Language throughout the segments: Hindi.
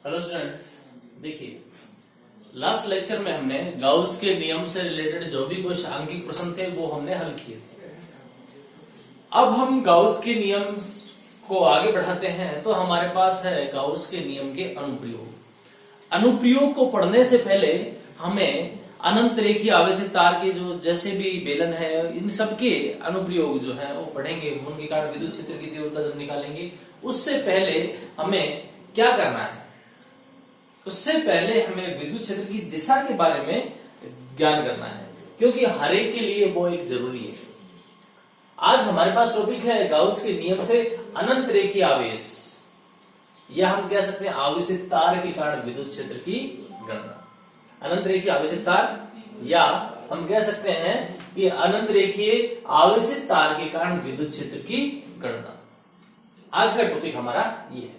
हेलो स्टूडेंट, देखिए लास्ट लेक्चर में हमने गाउस के नियम से रिलेटेड जो भी कुछ आंकिक प्रश्न थे वो हमने हल किए थे। अब हम गाउस के नियम को आगे बढ़ाते हैं तो हमारे पास है गाउस के नियम के अनुप्रयोग। अनुप्रयोग को पढ़ने से पहले हमें अनंत रेखीय आवेशित तार के जो जैसे भी बेलन है इन सबके अनुप्रयोग जो है वो पढ़ेंगे। उनके कारण विद्युत क्षेत्र की तीव्रता जब निकालेंगे उससे पहले हमें क्या करना है, उससे पहले हमें विद्युत क्षेत्र की दिशा के बारे में ज्ञान करना है, क्योंकि हर एक के लिए वो एक जरूरी है। आज हमारे पास टॉपिक है गाउस के नियम से अनंत रेखीय आवेश, या हम कह सकते हैं आवेशित तार के कारण विद्युत क्षेत्र की गणना। अनंत रेखीय आवेशित तार, या हम कह सकते हैं कि अनंत रेखीय आवेशित तार के कारण विद्युत क्षेत्र की गणना। आज का टॉपिक हमारा ये है।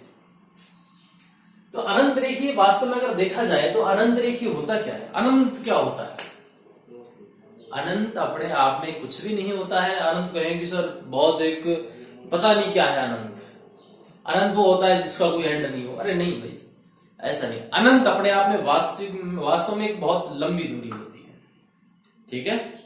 तो अनंत रेखीय वास्तव में अगर देखा जाए तो अनंत रेखीय होता क्या है? अनंत क्या होता है? अनंत अपने आप में कुछ भी नहीं होता है। अनंत कहेंगे सर बहुत एक पता नहीं क्या है अनंत। अनंत वो होता है जिसका कोई एंड नहीं हो। अरे नहीं भाई, ऐसा नहीं। अनंत अपने आप में वास्तव में एक बहुत लंबी दूरी होती है, ठीक है।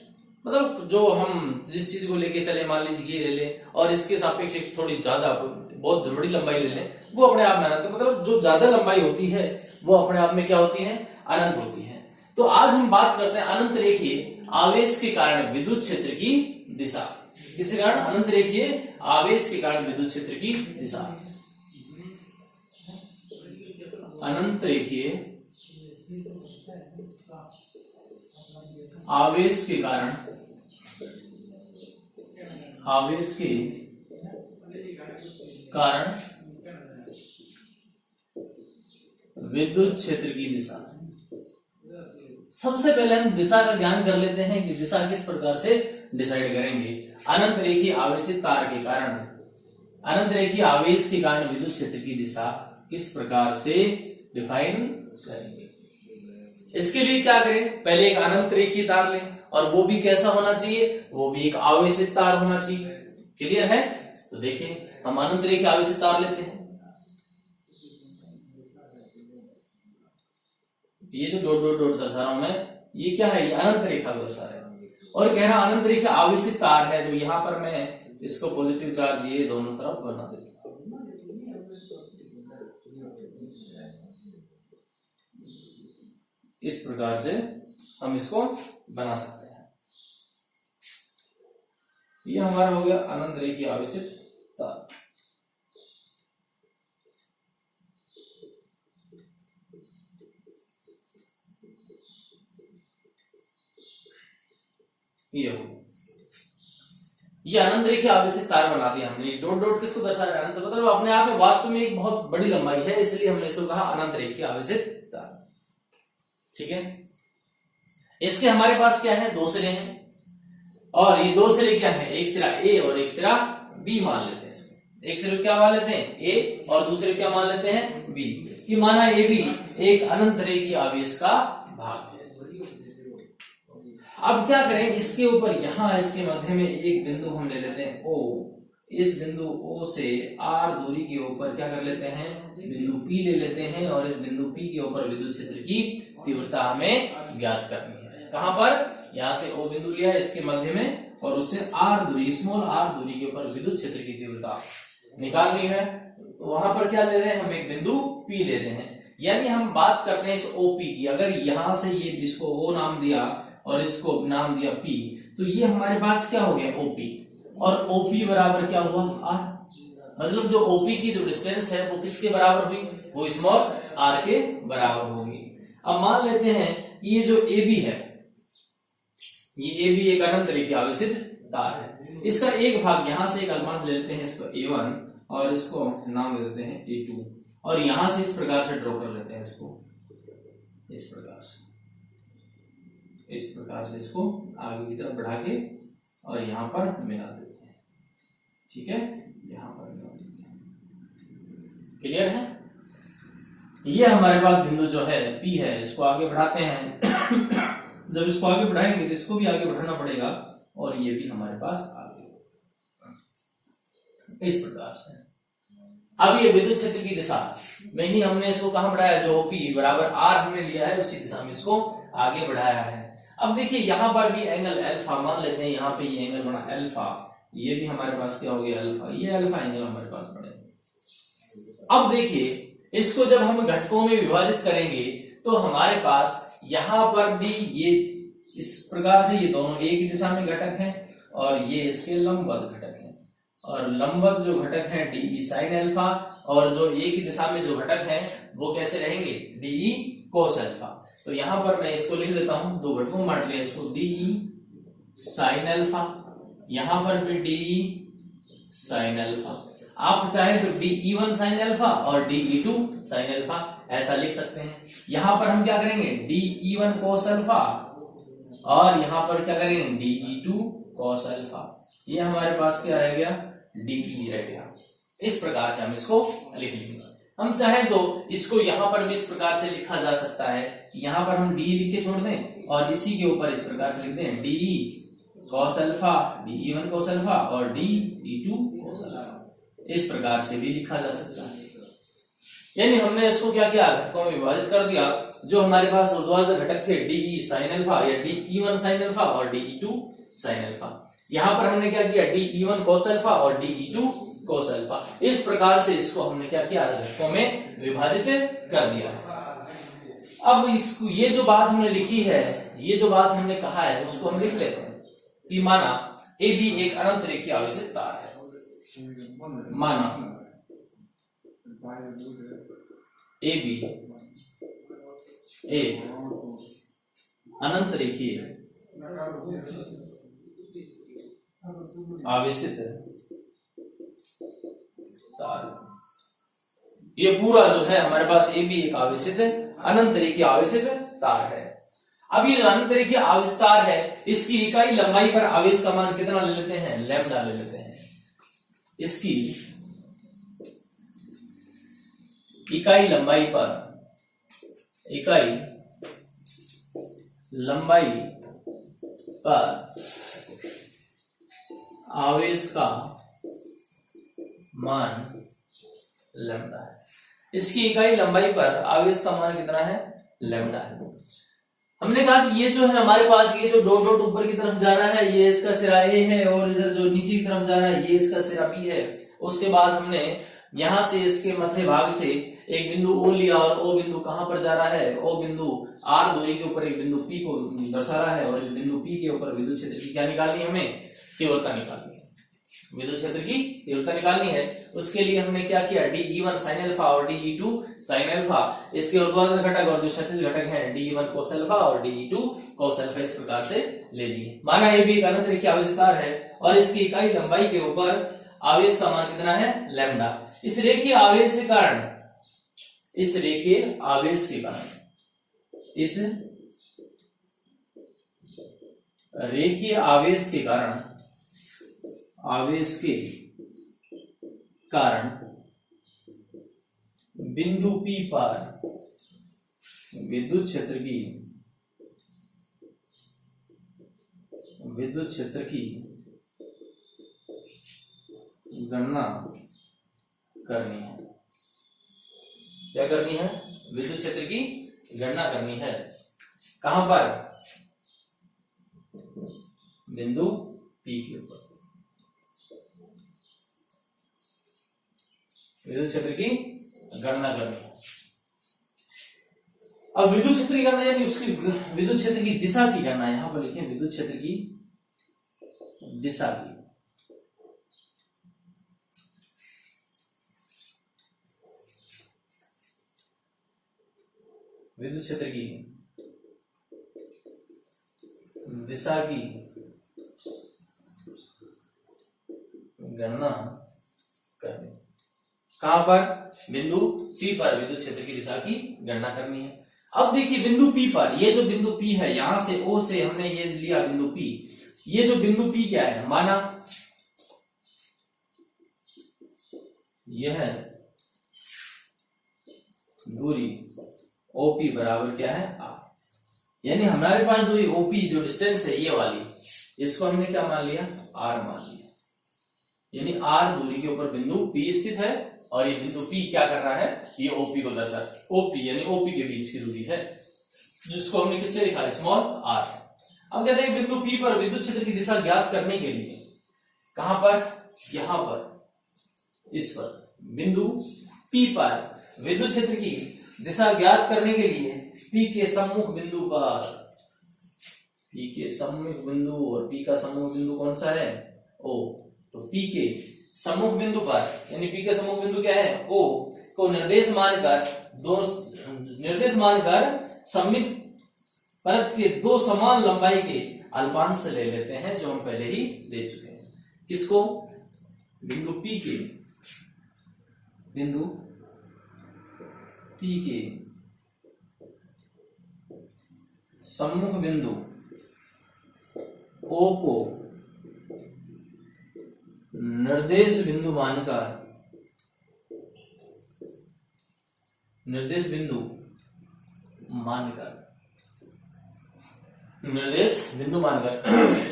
मतलब जो हम जिस चीज को लेके चले, मान लीजिए ये ले लें और इसके सापेक्ष थोड़ी ज्यादा बहुत बड़ी लंबाई ले लें, वो अपने आप में अनंत। मतलब जो ज्यादा लंबाई होती है वो अपने आप में क्या होती है? अनंत होती है। तो आज हम बात करते हैं अनंत रेखीय आवेश के कारण विद्युत क्षेत्र की दिशा। किसके कारण? अनंत रेखीय आवेश के कारण विद्युत क्षेत्र की दिशा। अनंत रेखीय आवेश के कारण विद्युत क्षेत्र की दिशा। सबसे पहले हम दिशा का ज्ञान कर लेते हैं कि दिशा किस प्रकार से डिसाइड करेंगे। अनंत रेखीय आवेशित तार के कारण, अनंत रेखीय आवेश के कारण विद्युत क्षेत्र की दिशा किस प्रकार से डिफाइन करेंगे। इसके लिए क्या करें? पहले एक अनंत रेखीय तार लें, और वो भी कैसा होना चाहिए? वो भी एक आवेशित तार होना चाहिए। क्लियर है? तो देखिए हम अनंत रेखीय आवेशित तार लेते हैं। ये जो डॉट डॉट डॉट दर्शा रहा हूं मैं, ये क्या है? ये अनंत रेखा को दर्शा रहा है और कह रहा अनंत रेखा आवेशित तार है। तो यहां पर मैं इसको पॉजिटिव चार्ज ये दोनों तरफ बना देता हूं। इस प्रकार से हम इसको बना सकते हैं। ये हमारा हो गया अनंत रेखीय आवेशित तार। ये अनंत रेखीय आवेशित तार बना दिया हमने। डॉट डॉट किसको दर्शा रहा है? अनंत। मतलब अपने आप में वास्तव में एक बहुत बड़ी लंबाई है, इसलिए हमने इसको कहा अनंत रेखीय आवेशित तार, ठीक है। इसके हमारे पास क्या है? दो सिरे हैं, और ये दो सिरे क्या है? एक सिरा ए और एक सिरा बी मान लेते हैं इसको। एक सिरे क्या मान लेते हैं? ए, और दूसरे क्या मान लेते हैं? बी। कि माना ए बी एक अनंत रेखीय आवेश का भाग है। अब क्या करें? इसके ऊपर यहां इसके मध्य में एक बिंदु हम ले लेते हैं O। इस बिंदु O से R दूरी के ऊपर क्या कर लेते हैं? बिंदु P ले लेते हैं, और इस बिंदु P के ऊपर विद्युत क्षेत्र की तीव्रता हमें ज्ञात करनी है। कहां पर? यहां से O बिंदु लिया इसके मध्य में, और उससे R दूरी, स्मॉल r दूरी के ऊपर विद्युत क्षेत्र की तीव्रता निकालनी है। तो वहां पर क्या ले रहे हैं? हम एक बिंदु P ले रहे हैं। यानी हम बात करते हैं इस OP की। अगर यहां से ये जिसको O नाम दिया और इसको नाम दिया P, तो ये हमारे पास क्या हो गया? OP। और OP बराबर क्या हुआ? R। मतलब जो OP की जो डिस्टेंस है वो किसके बराबर हुई? वो स्मॉल r के बराबर होगी। अब मान लेते हैं कि ये जो AB है, ये AB एक अनंत रेखीय आवेशित तार है। इसका एक भाग यहां से एक अलमास ले लेते हैं, इसको A1, और इसको नाम दे देते हैं A2, और यहां से इस प्रकार से ड्रॉ कर लेते हैं इसको। इस प्रकार से इसको आगे की तरफ बढ़ा के और यहां पर मिला देते हैं, ठीक है। यहां पर मिला देते हैं। क्लियर है? ये हमारे पास बिंदु जो है P है, इसको आगे बढ़ाते हैं। जब इसको आगे बढ़ाएंगे तो इसको भी आगे बढ़ाना पड़ेगा, और ये भी हमारे पास आगे इस प्रकार से। अब ये विद्युत क्षेत्र की दिशा में ही हमने इसको कहां बढ़ाया, जो OP बराबर R हमने लिया है उसी दिशा में इसको आगे बढ़ाया है। अब देखिए यहां पर भी एंगल अल्फा मान लेते हैं, यहाँ पे ये एंगल बना अल्फा, ये भी हमारे पास क्या हो गया अल्फा, ये अल्फा एंगल हमारे पास बनेगा। अब देखिए इसको जब हम घटकों में विभाजित करेंगे तो हमारे पास यहाँ पर भी ये इस प्रकार से ये दोनों एक ही दिशा में घटक हैं और ये इसके लंबवत घटक हैं, और लंबवत जो घटक हैं DE sin अल्फा, और जो एक ही दिशा में जो घटक हैं वो कैसे रहेंगे DE cos अल्फा। तो यहां पर मैं इसको लिख देता हूं, दो घटकों में बांट लिया इसको, DE sin अल्फा, यहां पर भी DE sin अल्फा। आप चाहे तो DE1 sin अल्फा और DE2 sin अल्फा ऐसा लिख सकते हैं। यहां पर हम क्या करेंगे DE1 cos अल्फा और यहां पर क्या करेंगे DE2 cos अल्फा, ये हमारे पास क्या रह गया DE रह गया। इस प्रकार से हम इसको लिख लेंगे। हम चाहे तो इसको यहां पर भी इस प्रकार से लिखा जा सकता है, यहां पर हम DE लिख के छोड़ दें और इसी के ऊपर इस प्रकार से लिख दें DE cos alpha, DE1 cos alpha और DE2 cos अल्फा, इस प्रकार से भी लिखा जा सकता है। यानी हमने इसको क्या किया, घटकों में विभाजित कर दिया। जो हमारे पास ऊर्ध्वाधर घटक थे DE sin अल्फा या DE1 sin अल्फा और DE2 sin अल्फा, यहां पर हमने क्या किया DE1 cos अल्फा और DE2 cos अल्फा, इस प्रकार से इसको हमने क्या किया घटकों में विभाजित कर दिया। अब इसको ये जो बात हमने लिखी है, ये जो बात हमने कहा है उसको हम लिख लेते हैं कि माना AB एक अनंत रेखीय आवेशित तार है, माना AB एक अनंत रेखीय आवेशित तार, ये पूरा जो है हमारे पास AB एक आवेशित अनंत रेखीय आवेशित तार है। अब ये जो अनंत रेखीय आवेश तार है, इसकी इकाई लंबाई पर आवेश का मान कितना ले लेते हैं, लैम्डा ले लेते हैं। इसकी इकाई लंबाई पर आवेश का मान लैम्डा है। इसकी इकाई लंबाई पर आवेश का मान कितना है, लैम्डा है। हमने कहा कि ये जो है हमारे पास ये जो डॉट डॉट ऊपर की तरफ जा रहा है ये इसका सिरा A है और इधर जो नीचे की तरफ जा रहा है ये इसका सिरा B है। उसके बाद हमने यहां से इसके मध्य भाग से एक बिंदु O लिया और O बिंदु कहां पर जा रहा है, O बिंदु R दूरी के ऊपर एक बिंदु P को दर्शा रहा है और इस बिंदु P के ऊपर विद्युत क्षेत्र की क्या निकालनी है, हमें तीव्रता निकालनी है, विद्युत क्षेत्र की तीव्रता निकालनी है। उसके लिए हमने क्या किया DE1 sin अल्फा और DE2 sin अल्फा, इसके ऊर्ध्वाधर घटक और जो क्षैतिज घटक हैं DE1 cos अल्फा और DE2 cos अल्फा इस प्रकार से ले लिए। माना ये भी एक अनंत रेखीय आवेशित तार है और इसकी इकाई लंबाई के ऊपर आवेश का मान कितना है, लैम्डा। इस रेखीय आवेश के कारण बिंदु P पर विद्युत क्षेत्र की गणना करनी है। क्या करनी है, विद्युत क्षेत्र की गणना करनी है। कहां पर, बिंदु P के ऊपर विद्युत क्षेत्र की गणना करनी है। अब विद्युत क्षेत्र की गणना यानी उसकी विद्युत क्षेत्र की दिशा की गणना, यहां पर लिखें विद्युत क्षेत्र की दिशा की। विद्युत क्षेत्र की दिशा की गणना करनी। कहां पर, बिंदु P पर विद्युत क्षेत्र की दिशा की गणना करनी है। अब देखिए बिंदु P पर, ये जो बिंदु P है यहां से O से हमने ये लिया बिंदु P, ये जो बिंदु P क्या है, माना यह दूरी OP बराबर क्या है R, यानी हमारे पास जो ये OP जो डिस्टेंस है ये वाली, इसको हमने क्या मान लिया, R मान लिया। यानी R दूरी के ऊपर बिंदु P स्थित है और ये बिंदु P क्या कर रहा है, ये OP को दर्शा, OP यानी OP के बीच की दूरी है, जिसको हमने किससे लिखा है, स्मॉल r से। अब कहते हैं बिंदु P पर विद्युत क्षेत्र की दिशा ज्ञात करने के लिए, कहां पर, यहां पर, इस पर बिंदु P पर विद्युत क्षेत्र की दिशा ज्ञात करने के लिए P के सम्मुख बिंदु पर, P के सम्मुख बिंदु, और P का सम्मुख बिंदु कौन सा है, O, तो P के सम्मुख बिंदु पर, यानी P का सम्मुख बिंदु क्या है, O, को निर्देश मानकर सममित परत के दो समान लंबाई के अल्पांश ले लेते हैं, जो हम पहले ही ले चुके हैं। किसको, बिंदु P के सम्मुख बिंदु O को निर्देश बिंदु मानकर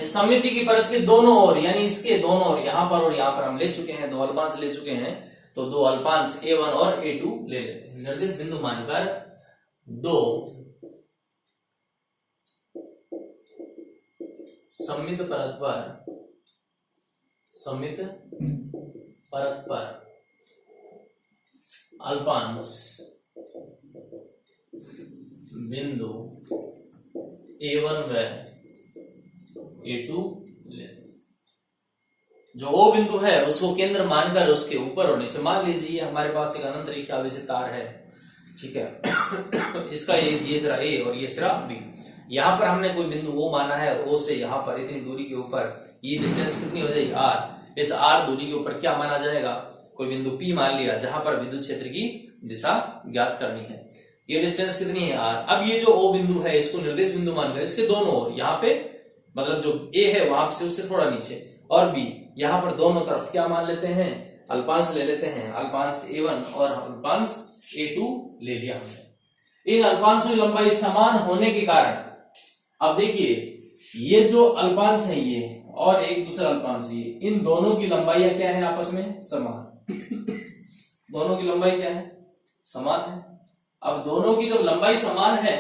समिति की परत के दोनों ओर, यानी इसके दोनों ओर, यहां पर और यहां पर हम ले चुके हैं, दो अल्पांश ले चुके हैं, तो दो अल्पांश A1 और A2 ले लेते हैं। निर्देश बिंदु मानकर दो सममित परत पर अल्पांश बिंदु A1 व A2 ले। जो O बिंदु है उसको केंद्र मानकर उसके ऊपर और नीचे, मान लीजिए हमारे पास एक अनंत रेखा वैसे तार है, ठीक है, इसका ये सिरा A और ये सिरा B, यहाँ पर हमने कोई बिंदु O माना है, O से यहाँ पर इतनी दूरी के ऊपर ये डिस्टेंस कितनी हो जाएगी, R। इस R दूरी के ऊपर क्या माना जाएगा, कोई बिंदु P मान लिया, जहां पर विद्युत क्षेत्र की दिशा ज्ञात करनी है। ये डिस्टेंस कितनी है, R। अब ये जो O बिंदु है इसको निर्देश बिंदु मानकर इसके दोनों ओर, यहाँ पे मतलब जो A है वहां से उससे थोड़ा नीचे, और B, यहाँ पर दोनों तरफ क्या मान लेते हैं, अल्पांश ले लेते हैं, अल्पांश A1 और अल्पांश A2 ले लिया हमने। इन अल्पांशों की लंबाई समान होने के कारण, अब देखिए ये जो अल्पांश है ये और एक दूसरा अल्पांश ये, इन दोनों की लंबाई क्या है, आपस में समान। दोनों की लंबाई क्या है, समान है। अब दोनों की जब लंबाई समान है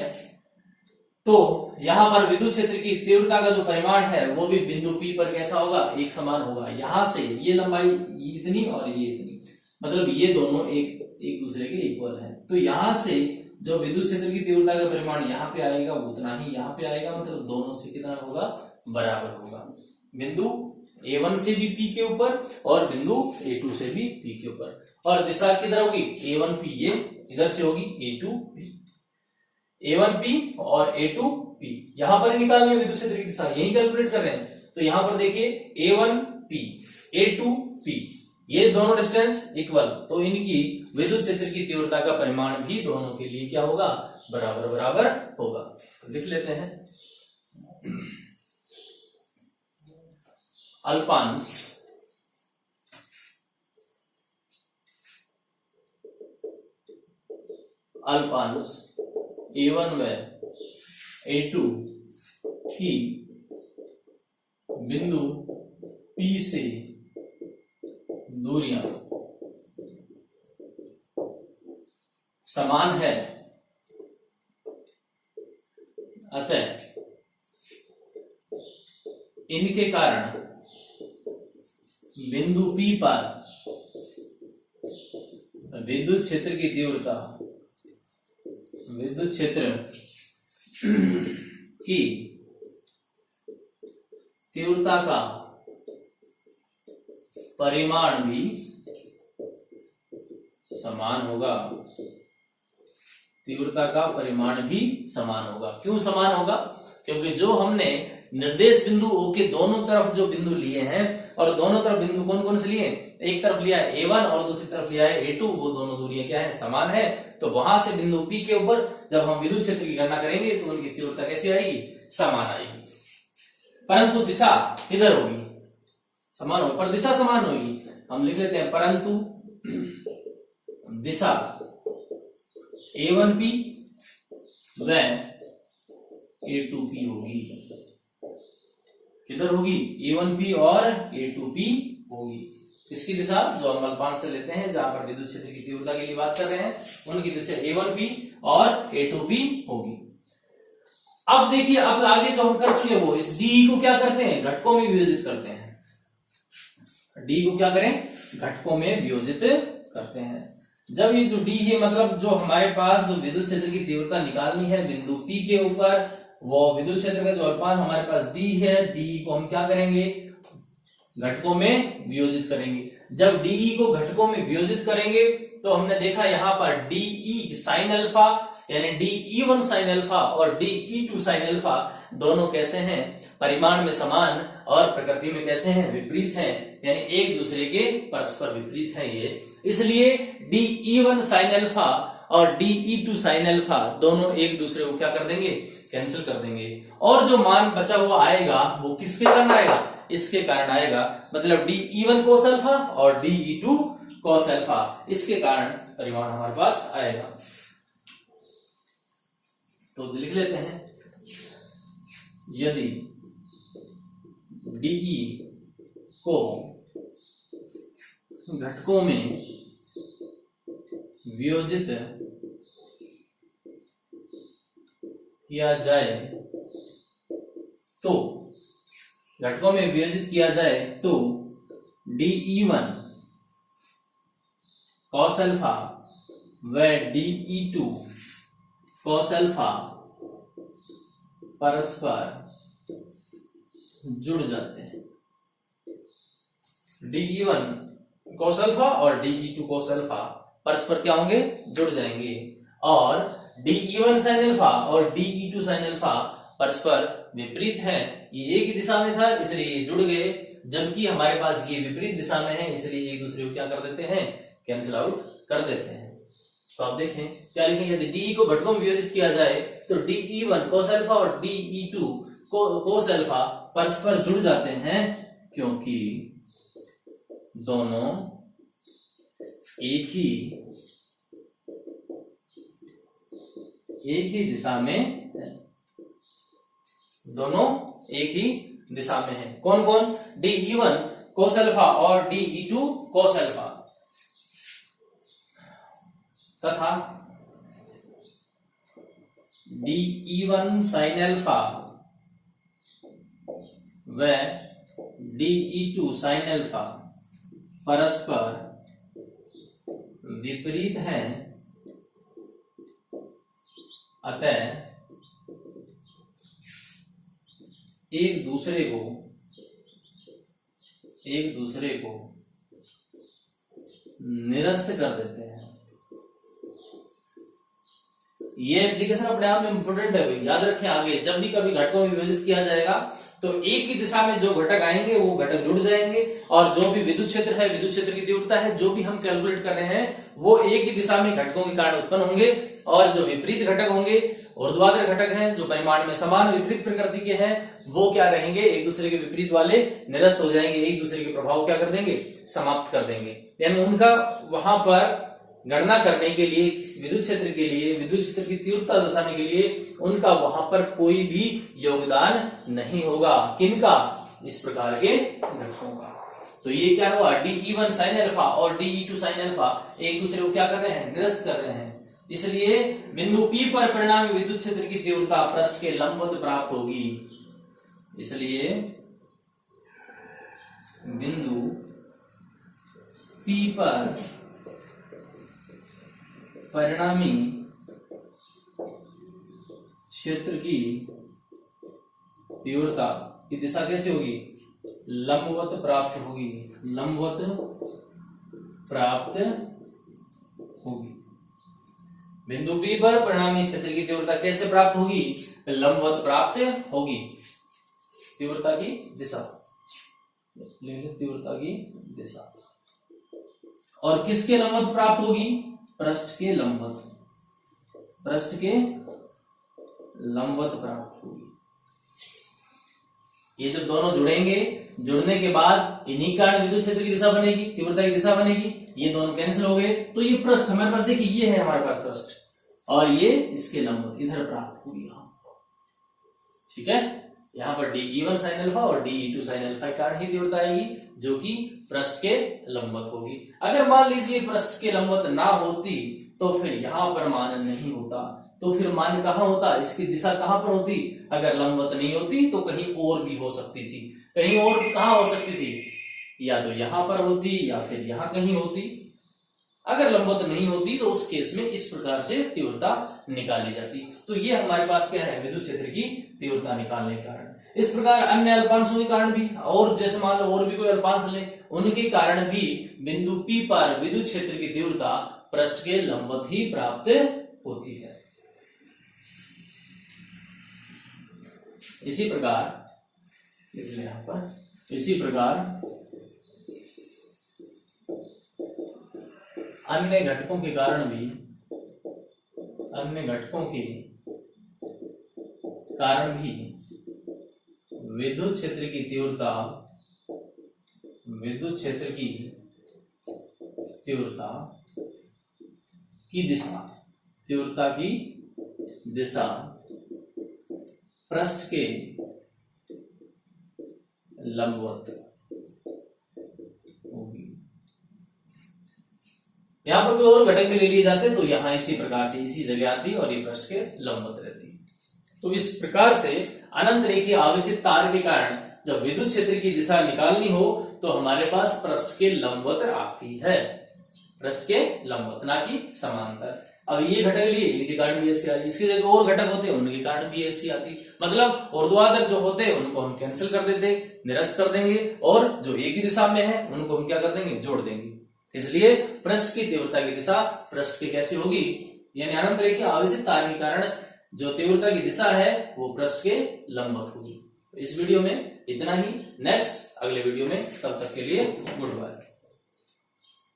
तो यहां पर विद्युत क्षेत्र की तीव्रता का जो परिमाण है वो भी बिंदु P पर कैसा होगा, एक समान होगा। यहां से ये लंबाई इतनी और ये इतनी, मतलब ये दोनों एक दूसरे के इक्वल है, तो यहां से जो विद्युत क्षेत्र की तीव्रता का परिमाण यहाँ पे आएगा उतना ही यहाँ पे आएगा, मतलब दोनों से कितना होगा, बराबर होगा। बिंदु A1 से भी P के ऊपर और बिंदु A2 से भी P के ऊपर, और दिशा किधर होगी, A1P, ये इधर से होगी A2P, A1P और A2P। यहां पर निकालनी विद्युत क्षेत्र की दिशा, यही कैलकुलेट कर रहे हैं, तो यहां पर देखिए A1P A2P, ये दोनों डिस्टेंस इक्वल, तो इनकी विद्युत क्षेत्र की तीव्रता का परिमाण भी दोनों के लिए क्या होगा, बराबर बराबर होगा। तो लिख लेते हैं, अल्पांश A1 व A2 की बिंदु P से दूरियां समान है, अतः इनके कारण बिंदु P पर विद्युत क्षेत्र की तीव्रता, विद्युत क्षेत्र की तीव्रता का परिमाण भी समान होगा, तीव्रता का परिमाण भी समान होगा। क्यों समान होगा, क्योंकि जो हमने निर्देश बिंदु O के दोनों तरफ जो बिंदु लिए हैं, और दोनों तरफ बिंदु कौन कौन से लिए, एक तरफ लिया है A1 और दूसरी तरफ लिया है A2, वो दोनों दूरियां क्या है, समान है। तो वहां से बिंदु P के ऊपर जब हम विद्युत क्षेत्र की गणना करेंगे तो उनकी तीव्रता कैसी आएगी, समान आएगी, परंतु दिशा इधर होगी, समान होगी पर दिशा समान होगी। हम लिख लेते हैं, परंतु दिशा A1P व A2P होगी, किधर होगी, A1P और A2P होगी। किसकी दिशा? जो हम अल्पांश से लेते हैं, जहां पर विद्युत क्षेत्र की तीव्रता के लिए बात कर रहे हैं, उनकी दिशा A1P और A2P होगी। अब देखिए, अब आगे जो हम कर चुके वो इस DE को क्या करते हैं? घटकों में वियोजित करते हैं। डी को क्या करें? घटकों में वियोजित करते हैं। जब ये जो डी है, मतलब जो हमारे पास जो विद्युत क्षेत्र की तीव्रता निकालनी है बिंदु P के ऊपर, वो विद्युत क्षेत्र का जो अल्पांश हमारे पास D है, डी को हम क्या करेंगे? घटकों में वियोजित करेंगे। जब डीई को घटकों में वियोजित करेंगे तो हमने देखा यहाँ पर डीई साइन अल्फा यानी DE1 साइन अल्फा और DE2 साइन अल्फा दोनों कैसे हैं? परिमाण में समान और प्रकृति में कैसे हैं? विपरीत हैं, यानी एक दूसरे के परस्पर विपरीत हैं ये। इसलिए DE1 साइन अल्फा और DE2 साइन अल्फा दोनों एक दूसरे को क्या कर देंगे? कैंसिल कर देंगे। और जो मान बचा हुआ आएगा वो किसके कारण आएगा? इसके कारण आएगा, मतलब DE1 cos अल्फा और DE2 cos अल्फा, इसके कारण परिमाण हमारे पास आएगा। तो लिख लेते हैं, यदि DE को घटकों में वियोजित किया जाए तो घटकों में वियोजित किया जाए तो DE1 cos अल्फा व DE2 cos अल्फा परस्पर जुड़ जाते हैं। DE1 cos अल्फा और DE2 cos अल्फा परस्पर क्या होंगे? जुड़ जाएंगे। और DE1 sin अल्फा और DE2 sin अल्फा परस्पर विपरीत है। ये एक ही दिशा में था इसलिए ये जुड़ गए, जबकि हमारे पास ये विपरीत दिशा में है इसलिए एक दूसरे को क्या कर देते हैं? कैंसिल आउट कर देते हैं। तो आप देखें क्या लिखें, यदि DE को घटकों में वियोजित किया जाए तो DE1 cos अल्फा और DE2 cos अल्फा परस्पर जुड़ जाते हैं, क्योंकि दोनों एक ही दिशा में है। दोनों एक ही दिशा में है। कौन कौन? DE1 cos अल्फा और DE2 cos अल्फा तथा DE1 sin अल्फा व DE2 sin अल्फा परस्पर विपरीत हैं, अतः एक दूसरे को निरस्त कर देते हैं। ये एप्लीकेशन अपने आप में इंपोर्टेंट है, याद रखें। आगे जब भी कभी घटकों में विभाजित किया जाएगा तो एक ही दिशा में जो घटक आएंगे वो घटक जुड़ जाएंगे, और जो भी विद्युत क्षेत्र है, विद्युत क्षेत्र की तीव्रता है, जो भी हम कैलकुलेट कर रहे हैं वो एक ही दिशा में घटकों के कारण उत्पन्न होंगे। और जो विपरीत घटक होंगे, ऊर्ध्वाधर घटक हैं जो परिमाण में समान विपरीत प्रकृति के हैं, वो क्या रहेंगे? एक दूसरे के विपरीत वाले निरस्त हो जाएंगे, एक दूसरे के प्रभाव क्या कर देंगे? समाप्त कर देंगे। यानी उनका वहां पर गणना करने के लिए, विद्युत क्षेत्र के लिए, विद्युत क्षेत्र की तीव्रता दर्शाने के लिए उनका वहां पर कोई भी योगदान नहीं होगा। किनका? इस प्रकार के घटकों का। तो ये क्या हुआ? DE1 sin अल्फा और DE2 sin अल्फा एक दूसरे को क्या कर रहे हैं? निरस्त कर रहे हैं। इसलिए बिंदु P पर परिणामी विद्युत क्षेत्र की तीव्रता पृष्ठ के लंबवत प्राप्त होगी। इसलिए बिंदु P पर परिणामी क्षेत्र की तीव्रता की दिशा कैसे होगी? लंबवत प्राप्त होगी। लंबवत प्राप्त होगी। बिंदु P पर परिणामी क्षेत्र की तीव्रता कैसे प्राप्त होगी? लंबवत प्राप्त होगी। तीव्रता की दिशा, तीव्रता की दिशा। और किसके लंबवत प्राप्त होगी? पृष्ठ के लंबवत, पृष्ठ के लंबवत प्राप्त होगी। ये जब दोनों जुड़ेंगे, जुड़ने के बाद इन्हीं कारण विद्युत क्षेत्र की दिशा बनेगी, तीव्रता की दिशा बनेगी। ये दोनों कैंसिल हो गए तो ये पृष्ठ हमारे पास, देखिए ये है हमारे पास पृष्ठ, और ये इसके लंबवत इधर प्राप्त होगी। ठीक है, यहाँ पर DE1 sin अल्फा और DE2 sin अल्फा के कारण ही तीव्रता आएगी, जो कि पृष्ठ के लंबवत होगी। अगर मान लीजिए पृष्ठ के लंबवत ना होती तो फिर यहाँ पर मान नहीं होता, तो फिर मान कहाँ होता, इसकी दिशा कहाँ पर होती? अगर लंबवत नहीं होती तो कहीं और भी हो सकती थी। कहीं और कहाँ हो सकती थी? या तो यहाँ पर होती या फिर यहाँ कहीं होती। अगर लंबवत नहीं होती तो उस केस में इस प्रकार से तीव्रता निकाली जाती। तो ये हमारे पास क्या है, विद्युत क्षेत्र की तीव्रता निकालने के कारण। इस प्रकार अन्य अल्पांशों के कारण भी, और जैसे मान लो और भी कोई अल्पांश ले, उनके कारण भी बिंदु P पर विद्युत क्षेत्र की तीव्रता पृष्ठ के लंबवत ही प्राप्त होती है। इसी प्रकार यहाँ पर, इसी प्रकार अन्य घटकों के कारण भी, अन्य घटकों के कारण भी विद्युत क्षेत्र की तीव्रता, विद्युत क्षेत्र की तीव्रता की दिशा, तीव्रता की दिशा पृष्ठ के लंबवत होगी। यहां पर कोई और घटक भी ले लिए जाते तो यहां इसी प्रकार से इसी जगह आती और ये पृष्ठ के लंबवत रहती। तो इस प्रकार से अनंत रेखीय आवेशित तार के कारण जब विद्युत क्षेत्र की दिशा निकालनी हो तो हमारे पास पृष्ठ के लंबवत आती है, पृष्ठ के लंबवत, ना कि समांतर। अब ये घटक लिए, इनके कारण भी ऐसी आती, इसकी जगह और घटक होते उनके कारण भी ऐसी आती। मतलब ऊर्ध्वाधर जो होते उनको हम कैंसिल कर देते, निरस्त कर देंगे, और जो एक ही दिशा में है उनको हम क्या कर देंगे, जोड़ देंगे। इसलिए पृष्ठ की तीव्रता की दिशा पृष्ठ की कैसी होगी, यानी अनंत रेखीय आवेशित तार के कारण जो तीव्रता की दिशा है वो पृष्ठ के लंबवत होगी। तो इस वीडियो में इतना ही। नेक्स्ट अगले वीडियो में, तब तक के लिए गुड बाय।